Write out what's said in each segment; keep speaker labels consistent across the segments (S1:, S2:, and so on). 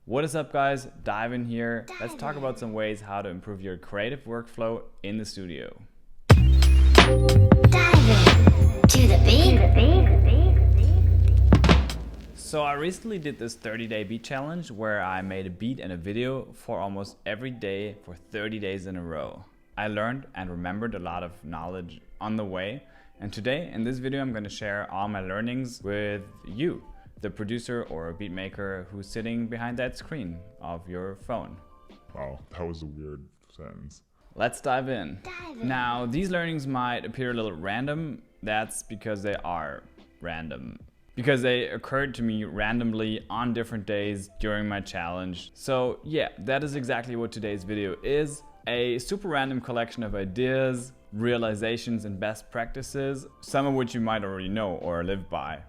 S1: What is up, guys? DYVN here. Let's talk about some ways how to improve your creative workflow in the studio. DYVN to the beat. So I recently did this 30-day beat challenge where I made a beat and a video for almost every day for 30 days in a row. I learned and remembered a lot of knowledge on the way, and today in this video I'm going to share all my learnings with you, the producer or beat maker who's sitting behind that screen of your phone.
S2: Wow, that was a weird sentence.
S1: Let's dive in. Now, these learnings might appear a little random. That's because they are random. Because they occurred to me randomly on different days during my challenge. So yeah, that is exactly what today's video is. A super random collection of ideas, realizations, and best practices, some of which you might already know or live by.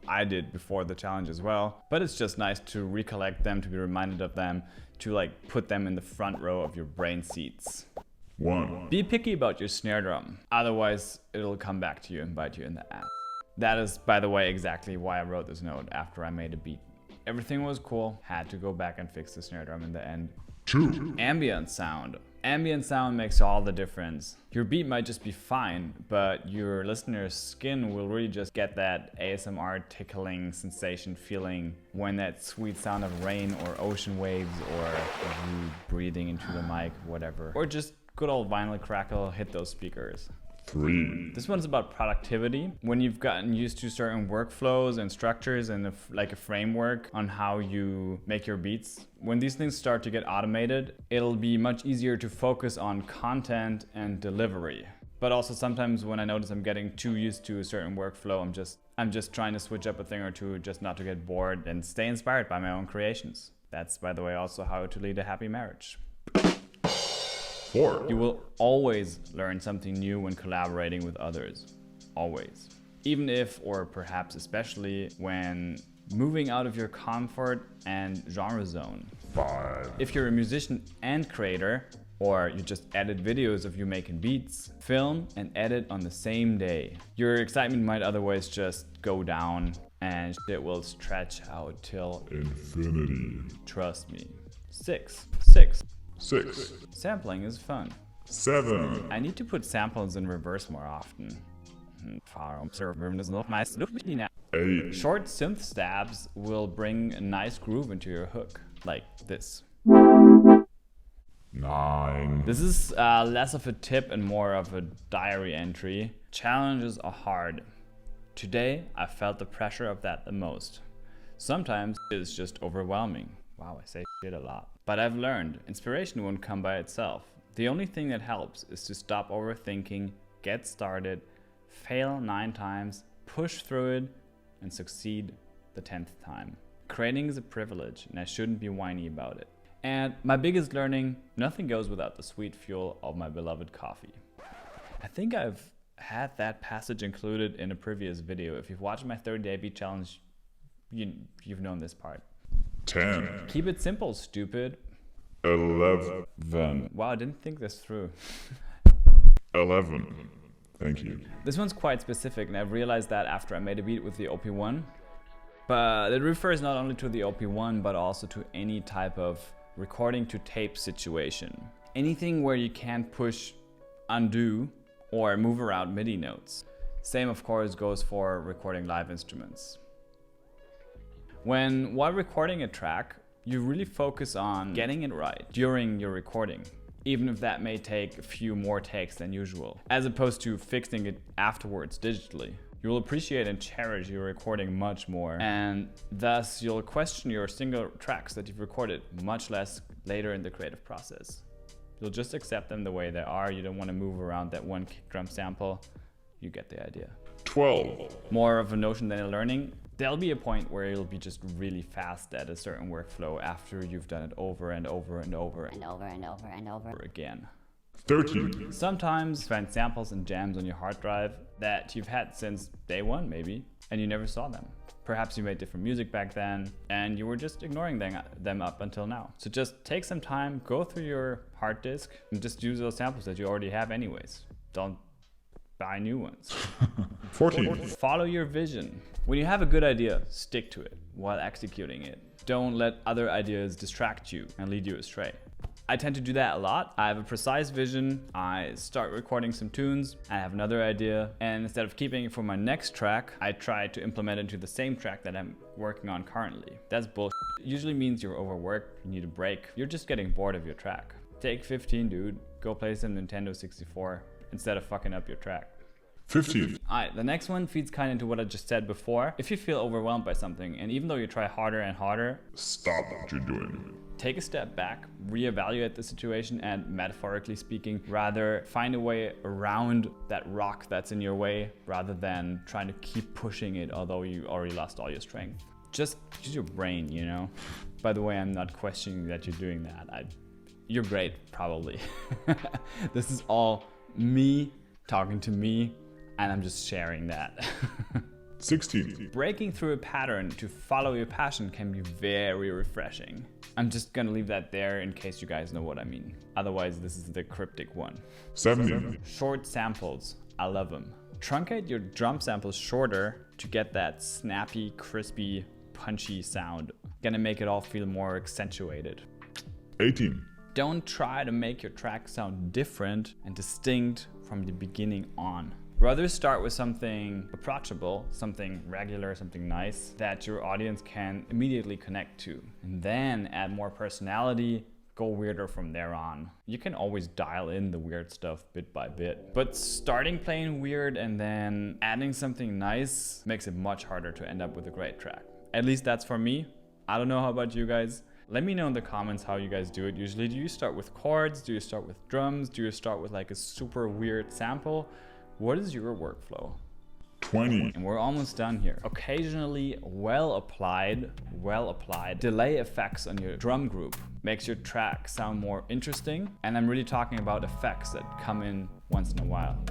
S1: I did before the challenge as well, but it's just nice to recollect them, to be reminded of them, to like put them in the front row of your brain seats.
S2: 1.
S1: Be picky about your snare drum, otherwise it'll come back to you and bite you in the ass. That is, by the way, exactly why I wrote this note after I made a beat. Everything was cool, had to go back and fix the snare drum in the end.
S2: 2.
S1: Ambient sound. Ambient sound makes all the difference. Your beat might just be fine, but your listener's skin will really just get that ASMR tickling sensation feeling when that sweet sound of rain or ocean waves or you breathing into the mic, whatever. Or just good old vinyl crackle hit those speakers.
S2: 3.
S1: This one's about productivity. When you've gotten used to certain workflows and structures and like a framework on how you make your beats, when these things start to get automated, it'll be much easier to focus on content and delivery. But also sometimes when I notice I'm getting too used to a certain workflow, I'm just trying to switch up a thing or two just not to get bored and stay inspired by my own creations. That's, by the way, also how to lead a happy marriage.
S2: 4.
S1: You will always learn something new when collaborating with others. Always. Even if, or perhaps especially, when moving out of your comfort and genre zone.
S2: 5.
S1: If you're a musician and creator, or you just edit videos of you making beats, film and edit on the same day. Your excitement might otherwise just go down and it will stretch out till
S2: infinity.
S1: Trust me. 6.
S2: 6.
S1: Sampling is fun.
S2: 7.
S1: I need to put samples in reverse more often. 8. Short synth stabs will bring a nice groove into your hook, like this.
S2: 9.
S1: This is less of a tip and more of a diary entry. Challenges are hard. Today, I felt the pressure of that the most. Sometimes it's just overwhelming. Wow, I say shit a lot. But I've learned, inspiration won't come by itself. The only thing that helps is to stop overthinking, get started, fail 9 times, push through it, and succeed the 10th time. Creating is a privilege, and I shouldn't be whiny about it. And my biggest learning, nothing goes without the sweet fuel of my beloved coffee. I think I've had that passage included in a previous video. If you've watched my 30-day beat challenge, you've known this part.
S2: 10.
S1: Keep it simple, stupid.
S2: 11.
S1: Wow, I didn't think this through.
S2: 11. Thank you.
S1: This one's quite specific, and I've realized that after I made a beat with the OP1. But it refers not only to the OP1, but also to any type of recording to tape situation. Anything where you can't push undo or move around MIDI notes. Same, of course, goes for recording live instruments. While recording a track, you really focus on getting it right during your recording, even if that may take a few more takes than usual, as opposed to fixing it afterwards digitally. You will appreciate and cherish your recording much more, and thus you'll question your single tracks that you've recorded much less later in the creative process. You'll just accept them the way they are. You don't want to move around that one kick drum sample. You get the idea.
S2: 12.
S1: More of a notion than a learning. There'll be a point where you'll be just really fast at a certain workflow after you've done it over and over and over again.
S2: 13.
S1: Sometimes you find samples and jams on your hard drive that you've had since day one maybe, and you never saw them. Perhaps you made different music back then, and you were just ignoring them up until now. So just take some time, go through your hard disk, and just use those samples that you already have anyways. Don't buy new ones.
S2: 14.
S1: Follow your vision. When you have a good idea, stick to it while executing it. Don't let other ideas distract you and lead you astray. I tend to do that a lot. I have a precise vision, I start recording some tunes, I have another idea, and instead of keeping it for my next track, I try to implement it into the same track that I'm working on currently. That's bullshit. It usually means you're overworked, you need a break, you're just getting bored of your track. Take 15, dude. Go play some Nintendo 64 instead of fucking up your track.
S2: 15.
S1: Alright, the next one feeds kind of into what I just said before. If you feel overwhelmed by something, and even though you try harder and harder,
S2: Stop what you're doing.
S1: take a step back, reevaluate the situation, and metaphorically speaking, rather find a way around that rock that's in your way rather than trying to keep pushing it although you already lost all your strength. Just use your brain, you know? By the way, I'm not questioning that you're doing that. You're great, probably. This is all me talking to me, and I'm just sharing that.
S2: 16.
S1: Breaking through a pattern to follow your passion can be very refreshing. I'm just gonna leave that there in case you guys know what I mean. Otherwise, this is the cryptic one.
S2: 17.
S1: Short samples, I love them. Truncate your drum samples shorter to get that snappy, crispy, punchy sound. Gonna make it all feel more accentuated.
S2: 18.
S1: Don't try to make your track sound different and distinct from the beginning on. Rather start with something approachable, something regular, something nice that your audience can immediately connect to. And then add more personality, go weirder from there on. You can always dial in the weird stuff bit by bit. But starting playing weird and then adding something nice makes it much harder to end up with a great track. At least that's for me. I don't know how about you guys. Let me know in the comments how you guys do it. Usually, do you start with chords? Do you start with drums? Do you start with like a super weird sample? What is your workflow?
S2: 20.
S1: And we're almost done here. Occasionally, well applied delay effects on your drum group makes your track sound more interesting. And I'm really talking about effects that come in once in a while.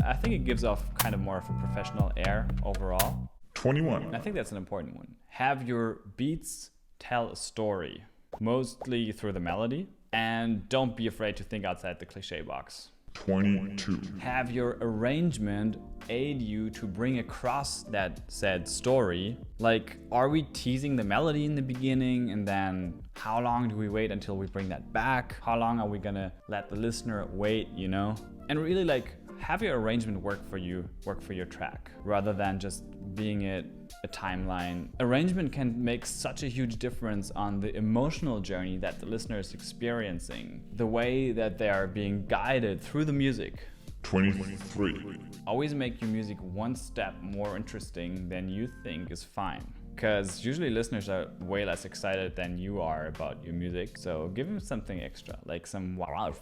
S1: I think it gives off kind of more of a professional air overall.
S2: 21.
S1: I think that's an important one. Have your beats tell a story, mostly through the melody, and don't be afraid to think outside the cliche box.
S2: 22.
S1: Have your arrangement aid you to bring across that said story. Like, are we teasing the melody in the beginning, and then how long do we wait until we bring that back? How long are we gonna let the listener wait, you know? And really, like, have your arrangement work for you, work for your track, rather than just being a timeline. Arrangement can make such a huge difference on the emotional journey that the listener is experiencing, the way that they are being guided through the music.
S2: 23.
S1: Always make your music one step more interesting than you think is fine. Because usually listeners are way less excited than you are about your music, so give them something extra, like some wow.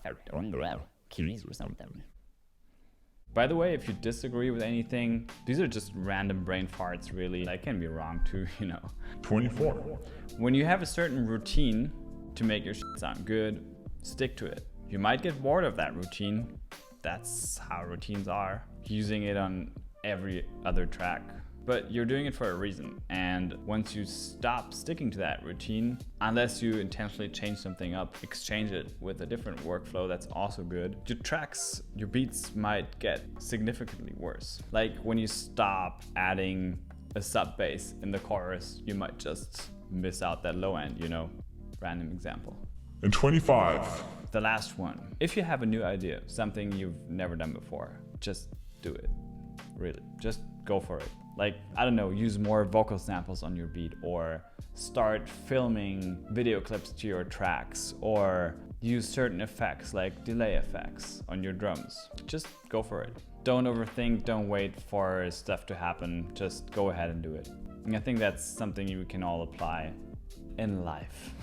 S1: By the way, if you disagree with anything, these are just random brain farts, really. I can be wrong too, you know.
S2: 24.
S1: When you have a certain routine to make your shit sound good, stick to it. You might get bored of that routine. That's how routines are. Using it on every other track. But you're doing it for a reason. And once you stop sticking to that routine, unless you intentionally change something up, exchange it with a different workflow that's also good, your tracks, your beats might get significantly worse. Like when you stop adding a sub bass in the chorus, you might just miss out that low end, you know? Random example.
S2: And 25.
S1: The last one. If you have a new idea, something you've never done before, just do it. Really, just go for it. Like, I don't know, use more vocal samples on your beat, or start filming video clips to your tracks, or use certain effects like delay effects on your drums. Just go for it. Don't overthink, don't wait for stuff to happen, just go ahead and do it. And I think that's something you can all apply in life.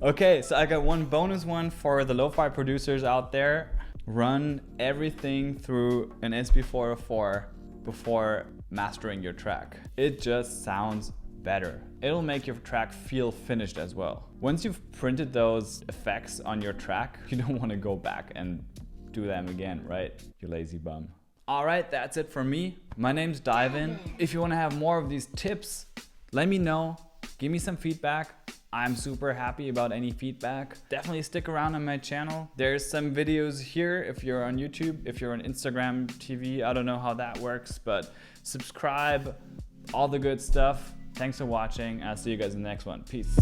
S1: Okay, so I got one bonus one for the lo-fi producers out there. Run everything through an SP404 before mastering your track. It just sounds better. It'll make your track feel finished as well. Once you've printed those effects on your track, you don't want to go back and do them again, right? You lazy bum. All right, that's it for me. My name's DYVN. If you want to have more of these tips, let me know. Give me some feedback. I'm super happy about any feedback. Definitely stick around on my channel. There's some videos here if you're on YouTube, if you're on Instagram TV, I don't know how that works, but subscribe, all the good stuff. Thanks for watching. I'll see you guys in the next one. Peace.